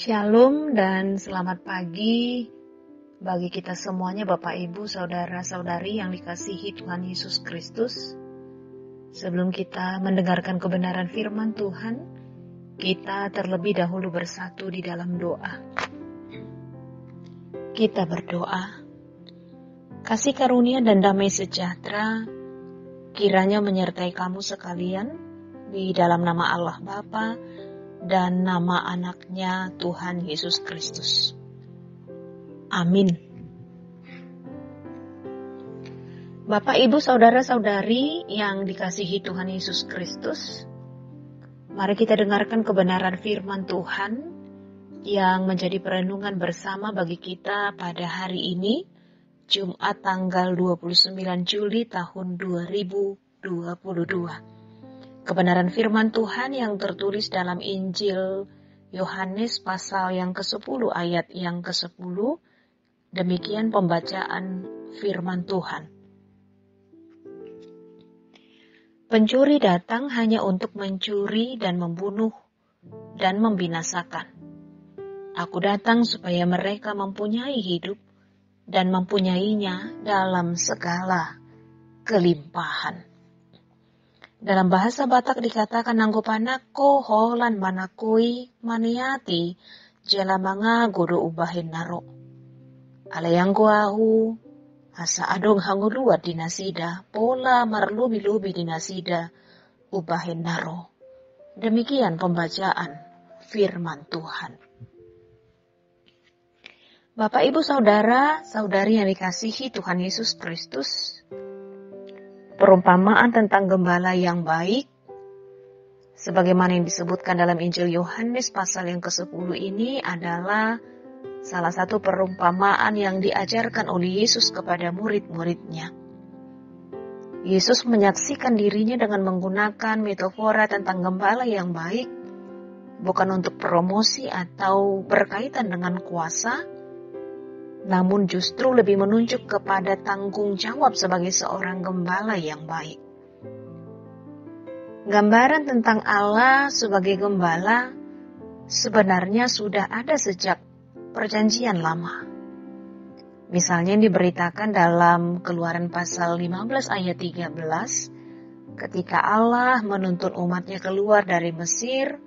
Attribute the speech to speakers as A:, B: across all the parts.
A: Shalom dan selamat pagi bagi kita semuanya, Bapak Ibu, Saudara-saudari yang dikasihi Tuhan Yesus Kristus. Sebelum kita mendengarkan kebenaran firman Tuhan, kita terlebih dahulu bersatu di dalam doa. Kita berdoa. Kasih karunia dan damai sejahtera kiranya menyertai kamu sekalian di dalam nama Allah Bapa dan nama anaknya Tuhan Yesus Kristus. Amin. Bapak, Ibu, Saudara-saudari yang dikasihi Tuhan Yesus Kristus, mari kita dengarkan kebenaran firman Tuhan yang menjadi perenungan bersama bagi kita pada hari ini, Jumat tanggal 29 Juli tahun 2022. Kebenaran firman Tuhan yang tertulis dalam Injil Yohanes pasal yang ke-10 ayat yang ke-10. Demikian pembacaan firman Tuhan. Pencuri datang hanya untuk mencuri dan membunuh dan membinasakan. Aku datang supaya mereka mempunyai hidup dan mempunyainya dalam segala kelimpahan. Dalam bahasa Batak dikatakan nanggopana ko holan manakui maniati jala mga godo ubahin naro. Alayang guahu asa adong hanguluat dinasida pola marlubi-lubi dinasida ubahin naro. Demikian pembacaan firman Tuhan. Bapak, Ibu, Saudara, Saudari yang dikasihi Tuhan Yesus Kristus, perumpamaan tentang gembala yang baik, sebagaimana yang disebutkan dalam Injil Yohanes pasal yang ke-10 ini adalah salah satu perumpamaan yang diajarkan oleh Yesus kepada murid-muridnya. Yesus menyaksikan dirinya dengan menggunakan metafora tentang gembala yang baik, bukan untuk promosi atau berkaitan dengan kuasa, namun justru lebih menunjuk kepada tanggung jawab sebagai seorang gembala yang baik. Gambaran tentang Allah sebagai gembala sebenarnya sudah ada sejak Perjanjian Lama. Misalnya diberitakan dalam Keluaran pasal 15 ayat 13, ketika Allah menuntun umatnya keluar dari Mesir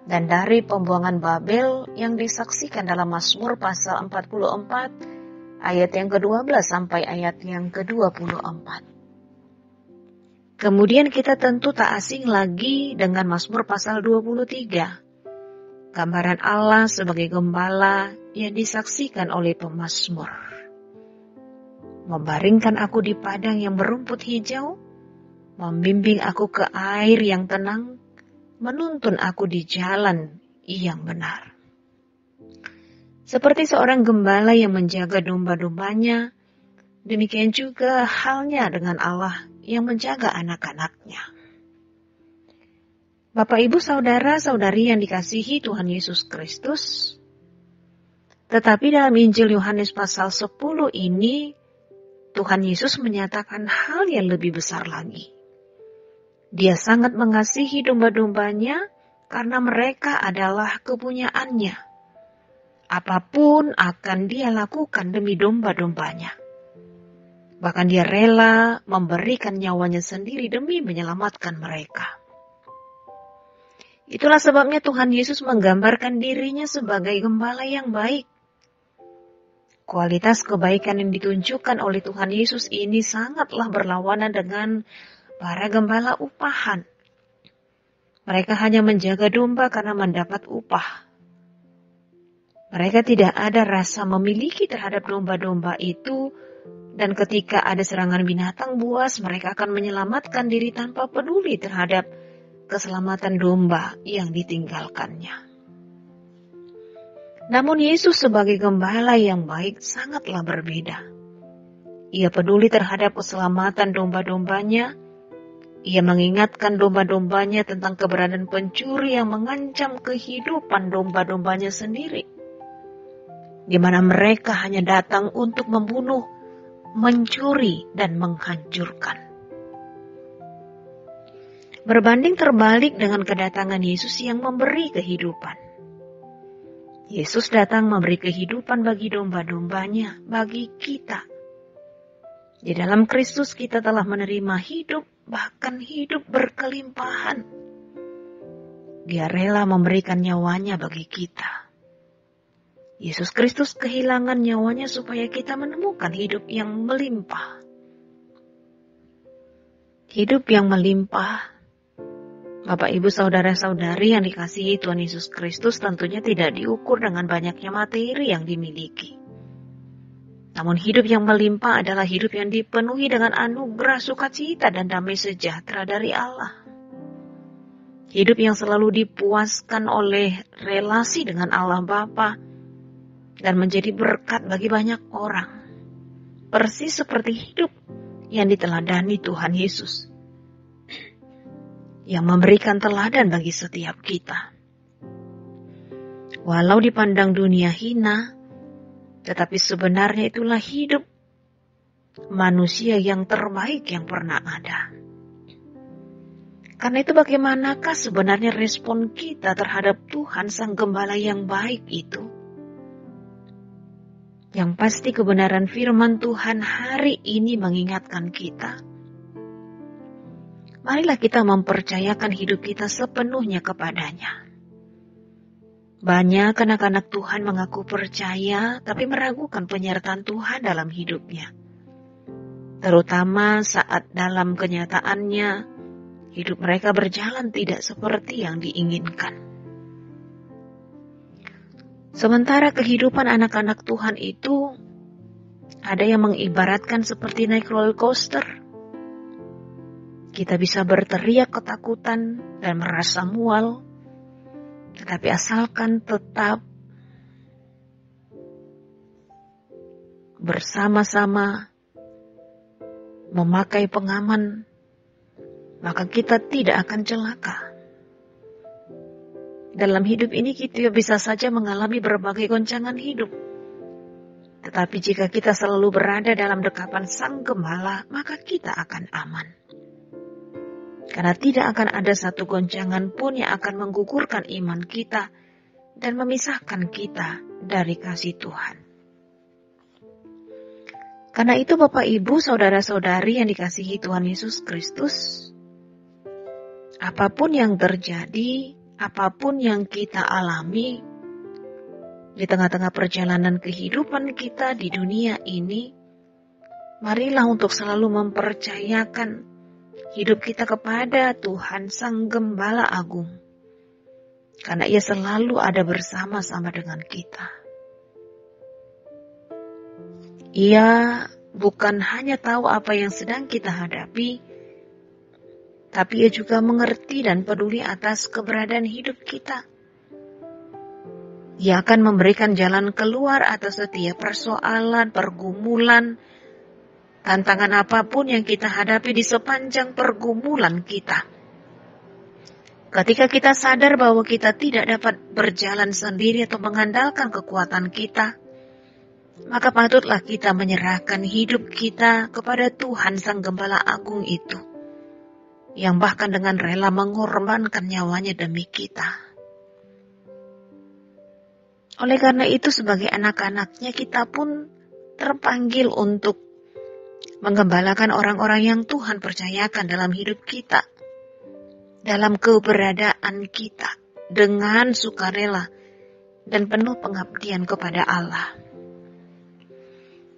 A: dan dari pembuangan Babel yang disaksikan dalam Mazmur pasal 44 ayat yang ke-12 sampai ayat yang ke-24. Kemudian kita tentu tak asing lagi dengan Mazmur pasal 23. Gambaran Allah sebagai gembala yang disaksikan oleh pemazmur. Membaringkan aku di padang yang berumput hijau, membimbing aku ke air yang tenang, menuntun aku di jalan yang benar. Seperti seorang gembala yang menjaga domba-dombanya, demikian juga halnya dengan Allah yang menjaga anak-anaknya. Bapak, Ibu, Saudara-saudari yang dikasihi Tuhan Yesus Kristus, tetapi dalam Injil Yohanes pasal 10 ini, Tuhan Yesus menyatakan hal yang lebih besar lagi. Dia sangat mengasihi domba-dombanya karena mereka adalah kepunyaannya. Apapun akan dia lakukan demi domba-dombanya. Bahkan dia rela memberikan nyawanya sendiri demi menyelamatkan mereka. Itulah sebabnya Tuhan Yesus menggambarkan dirinya sebagai gembala yang baik. Kualitas kebaikan yang ditunjukkan oleh Tuhan Yesus ini sangatlah berlawanan dengan para gembala upahan. Mereka hanya menjaga domba karena mendapat upah. Mereka tidak ada rasa memiliki terhadap domba-domba itu, dan ketika ada serangan binatang buas, mereka akan menyelamatkan diri tanpa peduli terhadap keselamatan domba yang ditinggalkannya. Namun Yesus sebagai gembala yang baik sangatlah berbeda. Ia peduli terhadap keselamatan domba-dombanya. Ia mengingatkan domba-dombanya tentang keberadaan pencuri yang mengancam kehidupan domba-dombanya sendiri, di mana mereka hanya datang untuk membunuh, mencuri, dan menghancurkan. Berbanding terbalik dengan kedatangan Yesus yang memberi kehidupan. Yesus datang memberi kehidupan bagi domba-dombanya, bagi kita. Di dalam Kristus kita telah menerima hidup, bahkan hidup berkelimpahan. Dia rela memberikan nyawanya bagi kita. Yesus Kristus kehilangan nyawanya supaya kita menemukan hidup yang melimpah. Hidup yang melimpah. Bapak, Ibu, Saudara-saudari yang dikasihi Tuhan Yesus Kristus tentunya tidak diukur dengan banyaknya materi yang dimiliki. Namun hidup yang melimpah adalah hidup yang dipenuhi dengan anugerah, sukacita, dan damai sejahtera dari Allah. Hidup yang selalu dipuaskan oleh relasi dengan Allah Bapa dan menjadi berkat bagi banyak orang. Persis seperti hidup yang diteladani Tuhan Yesus, yang memberikan teladan bagi setiap kita. Walau dipandang dunia hina, tetapi sebenarnya itulah hidup manusia yang terbaik yang pernah ada. Karena itu bagaimanakah sebenarnya respon kita terhadap Tuhan Sang Gembala yang baik itu? Yang pasti kebenaran firman Tuhan hari ini mengingatkan kita. Marilah kita mempercayakan hidup kita sepenuhnya kepadanya. Banyak anak-anak Tuhan mengaku percaya, tapi meragukan penyertaan Tuhan dalam hidupnya. Terutama saat dalam kenyataannya, hidup mereka berjalan tidak seperti yang diinginkan. Sementara kehidupan anak-anak Tuhan itu, ada yang mengibaratkan seperti naik roller coaster. Kita bisa berteriak ketakutan dan merasa mual, tetapi asalkan tetap bersama-sama memakai pengaman, maka kita tidak akan celaka. Dalam hidup ini kita bisa saja mengalami berbagai goncangan hidup. Tetapi jika kita selalu berada dalam dekapan Sang Gembala, maka kita akan aman. Karena tidak akan ada satu goncangan pun yang akan menggugurkan iman kita dan memisahkan kita dari kasih Tuhan. Karena itu Bapak, Ibu, Saudara-saudari yang dikasihi Tuhan Yesus Kristus, apapun yang terjadi, apapun yang kita alami di tengah-tengah perjalanan kehidupan kita di dunia ini, marilah untuk selalu mempercayakan hidup kita kepada Tuhan Sang Gembala Agung. Karena Ia selalu ada bersama-sama dengan kita. Ia bukan hanya tahu apa yang sedang kita hadapi, tapi Ia juga mengerti dan peduli atas keberadaan hidup kita. Ia akan memberikan jalan keluar atas setiap persoalan, pergumulan, tantangan apapun yang kita hadapi di sepanjang pergumulan kita. Ketika kita sadar bahwa kita tidak dapat berjalan sendiri atau mengandalkan kekuatan kita, maka patutlah kita menyerahkan hidup kita kepada Tuhan Sang Gembala Agung itu, yang bahkan dengan rela mengorbankan nyawanya demi kita. Oleh karena itu, sebagai anak-anaknya kita pun terpanggil untuk menggembalakan orang-orang yang Tuhan percayakan dalam hidup kita, dalam keberadaan kita, dengan sukarela dan penuh pengabdian kepada Allah.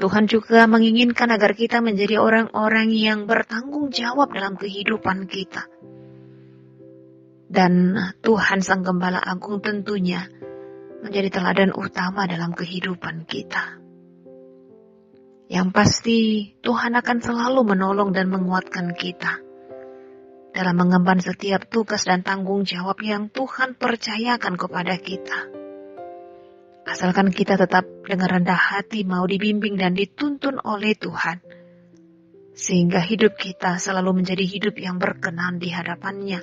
A: Tuhan juga menginginkan agar kita menjadi orang-orang yang bertanggung jawab dalam kehidupan kita. Dan Tuhan Sang Gembala Agung tentunya menjadi teladan utama dalam kehidupan kita. Yang pasti Tuhan akan selalu menolong dan menguatkan kita dalam mengemban setiap tugas dan tanggung jawab yang Tuhan percayakan kepada kita. Asalkan kita tetap dengan rendah hati mau dibimbing dan dituntun oleh Tuhan, sehingga hidup kita selalu menjadi hidup yang berkenan di hadapannya.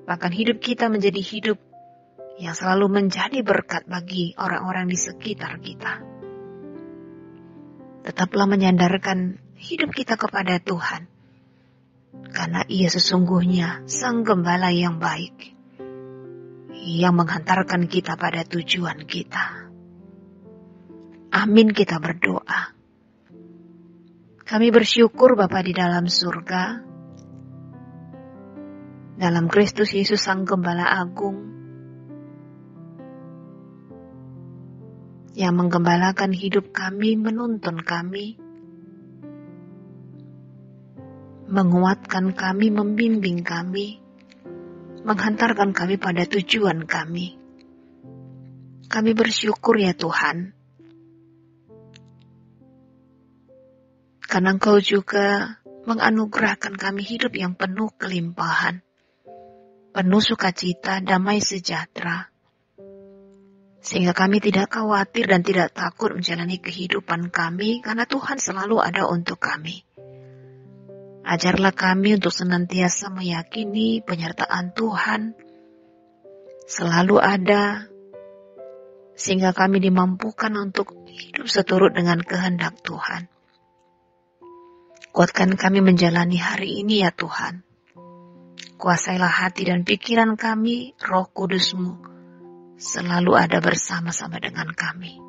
A: Bahkan hidup kita menjadi hidup yang selalu menjadi berkat bagi orang-orang di sekitar kita. Tetaplah menyandarkan hidup kita kepada Tuhan, karena Ia sesungguhnya Sang Gembala yang baik, yang menghantarkan kita pada tujuan kita. Amin, kita berdoa. Kami bersyukur Bapa di dalam surga, dalam Kristus Yesus Sang Gembala Agung, yang menggembalakan hidup kami, menuntun kami, menguatkan kami, membimbing kami, menghantarkan kami pada tujuan kami. Kami bersyukur ya Tuhan, karena Engkau juga menganugerahkan kami hidup yang penuh kelimpahan, penuh sukacita, damai sejahtera, sehingga kami tidak khawatir dan tidak takut menjalani kehidupan kami, karena Tuhan selalu ada untuk kami. Ajarlah kami untuk senantiasa meyakini penyertaan Tuhan selalu ada, sehingga kami dimampukan untuk hidup seturut dengan kehendak Tuhan. Kuatkan kami menjalani hari ini ya Tuhan. Kuasailah hati dan pikiran kami, Roh Kudus-Mu selalu ada bersama-sama dengan kami.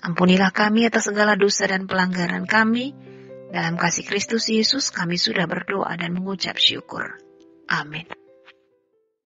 A: Ampunilah kami atas segala dosa dan pelanggaran kami. Dalam kasih Kristus Yesus kami sudah berdoa dan mengucap syukur. Amin.